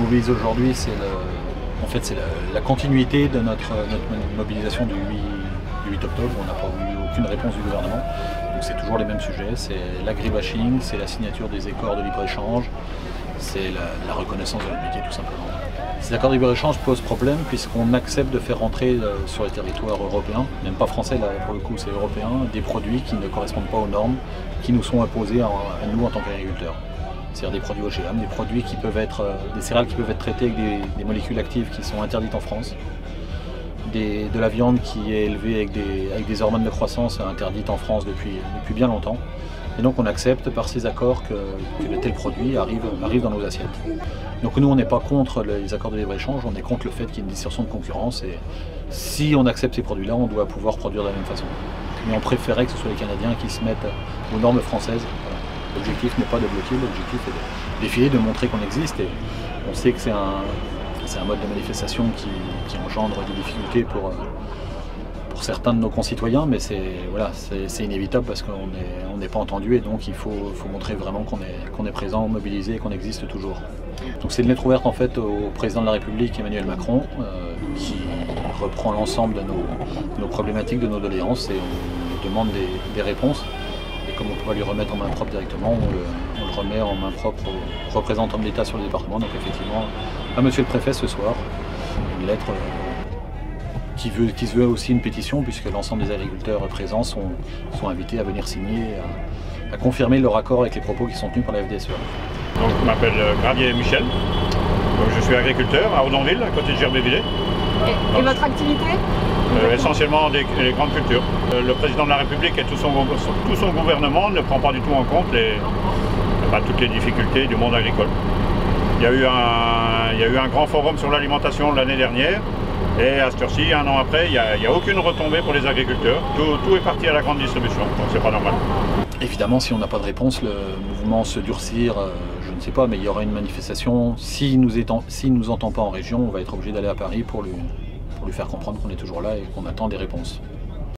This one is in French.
mobilise aujourd'hui, c'est la continuité de notre mobilisation du 8 octobre. On n'a pas eu aucune réponse du gouvernement. Donc c'est toujours les mêmes sujets, c'est l'agribashing, c'est la signature des accords de libre-échange, c'est la reconnaissance de notre métier tout simplement. Ces accords de libre-échange posent problème puisqu'on accepte de faire rentrer sur le territoire européen, même pas français là pour le coup, c'est européen, des produits qui ne correspondent pas aux normes qui nous sont imposées à nous en tant qu'agriculteurs. C'est-à-dire des produits OGM, des produits qui peuvent être, des céréales qui peuvent être traitées avec des molécules actives qui sont interdites en France, de la viande qui est élevée avec des hormones de croissance interdites en France depuis bien longtemps. Et donc on accepte par ces accords que de tels produits arrivent dans nos assiettes. Donc nous on n'est pas contre les accords de libre-échange, on est contre le fait qu'il y ait une distorsion de concurrence et si on accepte ces produits-là, on doit pouvoir produire de la même façon. Mais on préférait que ce soit les Canadiens qui se mettent aux normes françaises. Voilà. L'objectif n'est pas de bloquer, l'objectif est de défier, de montrer qu'on existe et on sait que c'est un mode de manifestation qui engendre des difficultés pour certains de nos concitoyens, mais c'est inévitable parce qu'on n'est pas entendu et donc il faut montrer vraiment qu'on est présent, mobilisé et qu'on existe toujours. Donc c'est une lettre ouverte en fait au président de la République Emmanuel Macron qui reprend l'ensemble de nos problématiques, de nos doléances et on lui demande des réponses. Et comme on ne peut pas lui remettre en main propre directement, on le remet en main propre au représentant de l'État sur le département. Donc effectivement, à Monsieur le Préfet ce soir, une lettre qui se veut aussi une pétition puisque l'ensemble des agriculteurs présents sont invités à venir signer, à confirmer leur accord avec les propos qui sont tenus par la FDSEA. Donc, je m'appelle Gravier Michel, donc, je suis agriculteur à Audonville, à côté de Gerbévillers. Et votre activité essentiellement les grandes cultures. Le président de la République et tout son gouvernement ne prend pas du tout en compte toutes les difficultés du monde agricole. Il y a eu un grand forum sur l'alimentation l'année dernière et à cette heure-ci, un an après, il n'y a aucune retombée pour les agriculteurs. Tout est parti à la grande distribution, donc c'est pas normal. Évidemment, si on n'a pas de réponse, le mouvement se durcir, je ne sais pas, mais il y aura une manifestation. S'il ne nous entend pas en région, on va être obligé d'aller à Paris pour lui faire comprendre qu'on est toujours là et qu'on attend des réponses.